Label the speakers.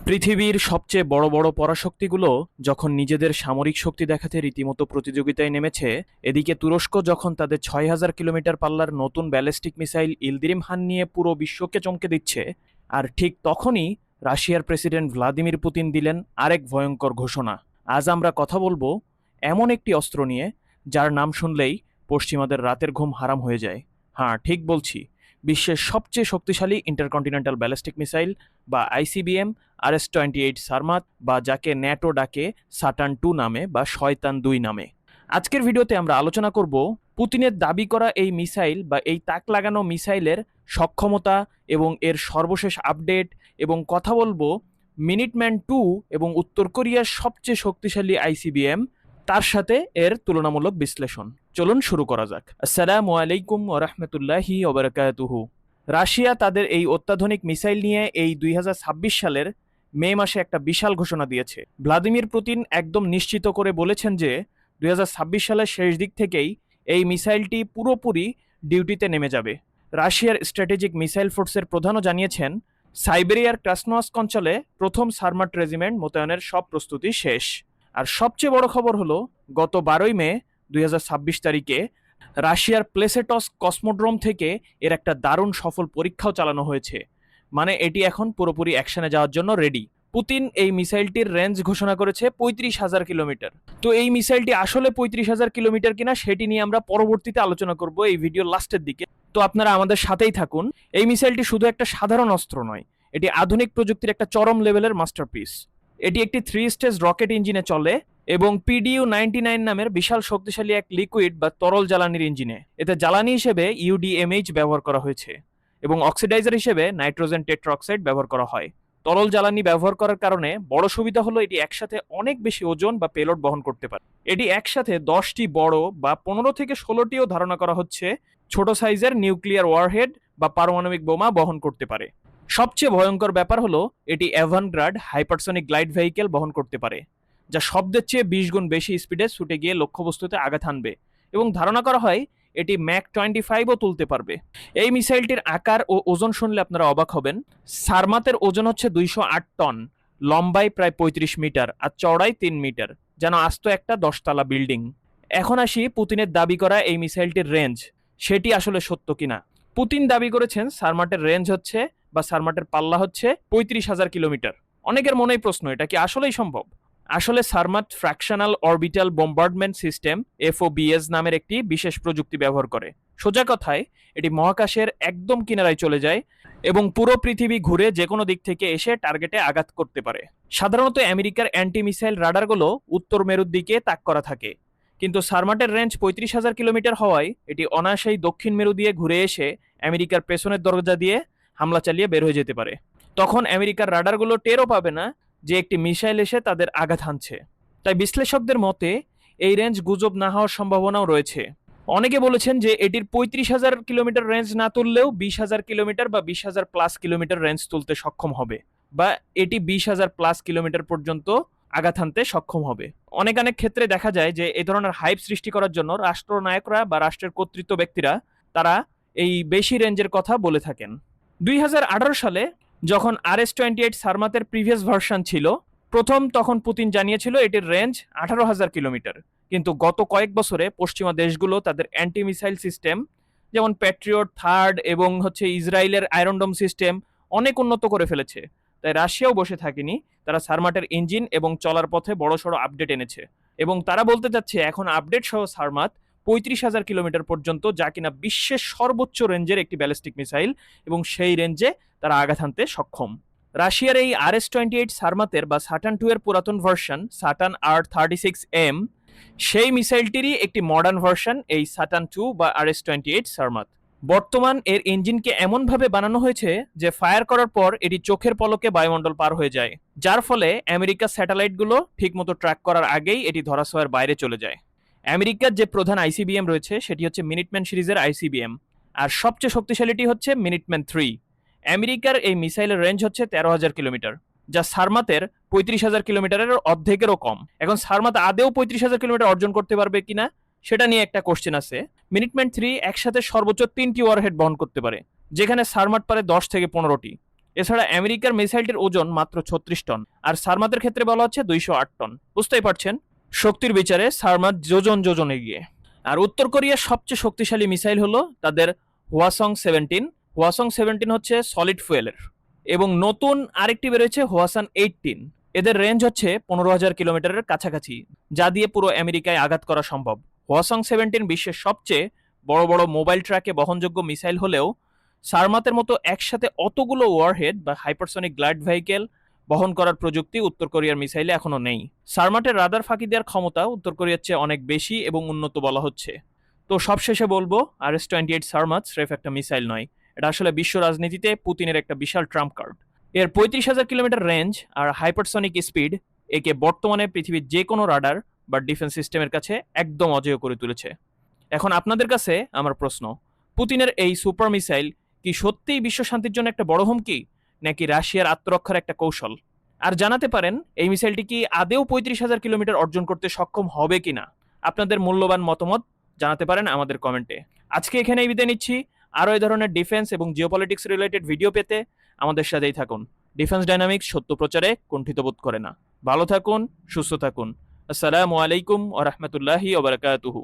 Speaker 1: পৃথিবীর সবচেয়ে বড় বড় পরাশক্তিগুলো যখন নিজেদের সামরিক শক্তি দেখাতে রীতিমতো প্রতিযোগিতায় নেমেছে, এদিকে তুরস্ক যখন তাদের ৬,০০০ কিলোমিটার পাল্লার নতুন ব্যালিস্টিক মিসাইল ইলদিরিম হান নিয়ে পুরো বিশ্বকে চমকে দিচ্ছে, আর ঠিক তখনই রাশিয়ার প্রেসিডেন্ট ভ্লাদিমির পুতিন দিলেন আরেক ভয়ঙ্কর ঘোষণা। আজ আমরা কথা বলবো এমন একটি অস্ত্র নিয়ে যার নাম শুনলেই পশ্চিমাদের রাতের ঘুম হারাম হয়ে যায়। হ্যাঁ, ঠিক বলছি, বিশ্বের সবচেয়ে শক্তিশালী ইন্টারকন্টিনেন্টাল ব্যালিস্টিক মিসাইল বা আইসিবিএম RS-28 সারমাত, বা যাকে ন্যাটো ডাকে সাটার্ন 2 নামে বা শয়তান 2 নামে। আজকের ভিডিওতে আমরা আলোচনা করব পুতিনের দাবি করা এই মিসাইল বা এই তাক লাগানো মিসাইলের সক্ষমতা এবং এর সর্বশেষ আপডেট, এবং কথা বলবো মিনিটম্যান 2 এবং উত্তর কোরিয়ার সবচেয়ে শক্তিশালী আইসিবিএম তার সাথে এর তুলনামূলক বিশ্লেষণ। চলুন শুরু করা যাক। আসসালামু আলাইকুম ওয়া রাহমাতুল্লাহি ওয়া বারাকাতুহু। রাশিয়া তাদের এই অত্যাধুনিক মিসাইল নিয়ে এই 2026 সালের মে মাসে একটা বিশাল ঘোষণা দিয়েছে। ভ্লাদিমির পুতিন একদম নিশ্চিত করে বলেছেন যে 2026 সালের শেষ দিক থেকেই এই মিসাইলটি পুরোপুরি ডিউটিতে নেমে যাবে। রাশিয়ার স্ট্র্যাটেজিক মিসাইল ফোর্সের প্রধানও জানিয়েছেন সাইবেরিয়ার ক্রাসনোয়াস্ক অঞ্চলে প্রথম সারমাট রেজিমেন্ট মোতায়েনের সব প্রস্তুতি শেষ। আর সবচেয়ে বড় খবর হলো, গত 12ই মে 2026 তারিখে রাশিয়ার প্লেসেটস কসমোড্রোম থেকে এর একটা দারুণ সফল পরীক্ষাও চালানো হয়েছে। মানে এটি এখন পুরোপুরি অ্যাকশনে যাওয়ার জন্য রেডি। পুতিন এই মিসাইলটির রেঞ্জ ঘোষণা করেছে 35,000 কিলোমিটার। তো এই মিসাইলটি আসলে 35,000 কিলোমিটার কিনা সেটি নিয়ে আমরা পরবর্তীতে আলোচনা করব এই ভিডিওর লাস্টের দিকে। তো আপনারা আমাদের সাথেই থাকুন। এই মিসাইলটি শুধু একটা সাধারণ অস্ত্র নয়, এটি আধুনিক প্রযুক্তির একটা চরম লেভেলের মাস্টারপিস। এটি একটি 3 স্টেজ রকেট ইঞ্জিনে চলে এবং PDU-99 নামের বিশাল শক্তিশালী এক লিকুইড বা তরল জ্বালানির ইঞ্জিনে। এতে জ্বালানি হিসেবে UDMH ব্যবহার করা হয়েছে এবং অক্সিডাইজার হিসেবে নাইট্রোজেন টেট্রাঅক্সাইড ব্যবহার করা হয়। তরল জ্বালানি ব্যবহার করার কারণে বড় সুবিধা হলো এটি একসাথে অনেক বেশি ওজন বা পেলোড বহন করতে পারে। এটি একসাথে 10টি বড় বা 15 থেকে 16টিও ধারণা করা হচ্ছে ছোট সাইজের নিউক্লিয়ার ওয়ারহেড বা পারমাণবিক বোমা বহন করতে পারে। সবচেয়ে ভয়ঙ্কর ব্যাপার হলো এটি অ্যাভানগার্ড হাইপারসনিক গ্লাইড ভেহিকেল বহন করতে পারে, যা শব্দের চেয়ে 20 গুণ বেশি স্পিডে ছুটে গিয়ে লক্ষ্যবস্তুতে আঘাত হানবে, এবং ধারণা করা হয় এটি ম্যাক 25ও তুলতে পারবে। এই মিসাইলটির আকার ও ওজন শুনলে আপনারা অবাক হবেন। সারমাতের ওজন হচ্ছে 208 টন, লম্বায় প্রায় 35 মিটার আর চওড়ায় 3 মিটার, যেন আস্ত একটা 10তলা বিল্ডিং। এখন আসি পুতিনের দাবি করা এই মিসাইলটির রেঞ্জ, সেটি আসলে সত্য কিনা। পুতিন দাবি করেছেন সারমাটের রেঞ্জ হচ্ছে বা সারমাটের পাল্লা হচ্ছে 35,000 কিলোমিটার। অনেকের মনেই প্রশ্ন, এটা কি আসলেই সম্ভব? আসলে Sarmat fractional orbital bombardment system FOBS নামের একটি বিশেষ প্রযুক্তি ব্যবহার করে। সোজা কথায় এটি মহাকাশের একদম কিনারায় চলে যায় এবং পুরো পৃথিবী ঘুরে যে কোনো দিক থেকে এসে টার্গেটে আঘাত করতে পারে। সাধারণত আমেরিকার অ্যান্টি মিসাইল রাডারগুলো উত্তর মেরুর দিকে তাক করা থাকে, কিন্তু সারমাটের রেঞ্জ 35,000 কিলোমিটার হওয়ায় এটি অনায়াসেই দক্ষিণ মেরু দিয়ে ঘুরে এসে আমেরিকার পেছনের দরজা দিয়ে হামলা চালিয়ে বের হয়ে যেতে পারে। তখন আমেরিকার রাডারগুলো টেরও পাবে না যে একটি মিসাইল এসে তাদের আঘাত হানছে। তাই বিশ্লেষকদের মতে এই রেঞ্জ গুজব না হওয়ার সম্ভাবনাও রয়েছে। অনেকে বলেছেন যে এটির 35,000 কিলোমিটার রেঞ্জ না তুললেও 20,000 কিলোমিটার বা 20,000 প্লাস কিলোমিটার রেঞ্জ তুলতে সক্ষম হবে, বা এটি 20,000 প্লাস কিলোমিটার পর্যন্ত আঘাত হানতে সক্ষম হবে। অনেক ক্ষেত্রে দেখা যায় যে এই ধরনের হাইপ সৃষ্টি করার জন্য রাষ্ট্রনায়করা বা রাষ্ট্রের কর্তৃত্ব ব্যক্তিরা তারা এই বেশি রেঞ্জের কথা বলে থাকেন। 2018 সালে যখন RS-28 সারমাতের প্রিভিয়াস ভার্সন ছিল প্রথম, তখন পুতিন জানিয়েছিল এটির রেঞ্জ 18,000 কিলোমিটার। কিন্তু গত কয়েক বছরে পশ্চিমা দেশগুলো তাদের অ্যান্টি মিসাইল সিস্টেম যেমন প্যাট্রিয়ট থার্ড এবং ইসরায়েলের আয়রনডোম সিস্টেম অনেক উন্নত করে ফেলেছে। তাই রাশিয়াও বসে থাকেনি, তারা সারমাটের ইঞ্জিন এবং চলার পথে বড়সড় আপডেট এনেছে এবং তারা বলতে চাচ্ছে এখন আপডেট সহ সারমাত 35,000 কিলোমিটার পর্যন্ত, যা কিনা বিশ্বের সর্বোচ্চ রেঞ্জের একটি ব্যালিস্টিক মিসাইল এবং সেই রেঞ্জে তারা আঘাত হানতে সক্ষম। রাশিয়ার এই RS-28 সারমাতের বা সাটার্ন 2 এর পুরাতন ভার্সন সাটার্ন R-36M, সেই মিসাইলটিরই একটি মডার্ন ভার্সন এই সাটার্ন 2 বা RS-28 সারমাত। বর্তমান এর ইঞ্জিনকে এমনভাবে বানানো হয়েছে যে ফায়ার করার পর এটি চোখের পলকে বায়ুমণ্ডল পার হয়ে যায়, যার ফলে আমেরিকার স্যাটেলাইটগুলো ঠিকমতো ট্র্যাক করার আগেই এটি ধরাছোঁয়ার বাইরে চলে যায়। আমেরিকার যে প্রধান আইসিবিএম রয়েছে সেটি হচ্ছে মিনিটম্যান সিরিজের আইসিবিএম, আর সবচেয়ে শক্তিশালীটি হচ্ছে মিনিটম্যান 3। আমেরিকার এই মিসাইলের রেঞ্জ হচ্ছে 13,000 কিলোমিটার, যা সারমাতের 35,000 কিলোমিটারের অর্ধেকেরও কম। এখন সারমাত আদেও 35,000 কিলোমিটার অর্জন করতে পারবে কিনা সেটা নিয়ে একটা কোশ্চেন আছে। মিনিটম্যান 3 একসাথে সর্বোচ্চ 3টি ওয়ারহেড বহন করতে পারে, যেখানে সারমাট পারে 10 থেকে 15টি। এছাড়া আমেরিকার মিসাইলটির ওজন মাত্র 36 টন, আর সারমাতের ক্ষেত্রে বলা হচ্ছে 208 টন। বুঝতেই পারছেন শক্তির বিচারে সারমাত যোজন যোজন এগিয়ে। আর উত্তর কোরিয়ার সবচেয়ে শক্তিশালী মিসাইল হলো তাদের হোয়াসং 17। হোয়াসং 17 হচ্ছে সলিড ফুয়েলের, এবং নতুন আরেকটি বেরোয়েছে হোয়াসান 18। এদের রেঞ্জ হচ্ছে 15,000 কিলোমিটারের কাছাকাছি, যা দিয়ে পুরো আমেরিকায় আঘাত করা সম্ভব। হোয়াসং 17 বিশ্বের সবচেয়ে বড় বড় মোবাইল ট্র্যাকে বহনযোগ্য মিসাইল হলেও সারমাতের মতো একসাথে অতগুলো ওয়ারহেড বা হাইপারসনিক গ্লাইড ভেহিকেল বহন করার প্রযুক্তি উত্তর কোরিয়ার মিসাইলে এখনো নেই। সারমাটের রাডার ফাঁকি দেওয়ার ক্ষমতা উত্তর কোরিয়ার চেয়ে অনেক বেশি এবং উন্নত বলা হচ্ছে। তো সবশেষে বলবো, RS-28 সারমাত স্রেফ একটা মিসাইল নয়, এটা আসলে বিশ্ব রাজনীতিতে পুতিনের একটা বিশাল ট্রাম্প কার্ড। এর 35,000 কিলোমিটার রেঞ্জ আর হাইপারসনিক স্পিড একে বর্তমানে পৃথিবীর যে কোনো রাডার বা ডিফেন্স সিস্টেমের কাছে একদম অজেয় করে তুলেছে। এখন আপনাদের কাছে আমার প্রশ্ন, পুতিনের এই সুপার মিসাইল কি সত্যিই বিশ্ব শান্তির জন্য একটা বড় হুমকি, নাকি রাশিয়ার আত্মরক্ষার একটা কৌশল? আর জানাতে পারেন এই মিসাইলটি কি আদেও 35,000 কিলোমিটার অর্জন করতে সক্ষম হবে কিনা। আপনাদের মূল্যবান মতামত জানাতে পারেন আমাদের কমেন্টে। আজকে এখানেই বিদায় নিচ্ছি। আরও এই ধরনের ডিফেন্স এবং জিওপলিটিক্স রিলেটেড ভিডিও পেতে আমাদের সাথেই থাকুন। ডিফেন্স ডাইনামিক্স সত্য প্রচারে কুণ্ঠিত বোধ করে না। ভালো থাকুন, সুস্থ থাকুন। আসসালামু আলাইকুম ওয়া রাহমাতুল্লাহি ওয়া বারাকাতুহু।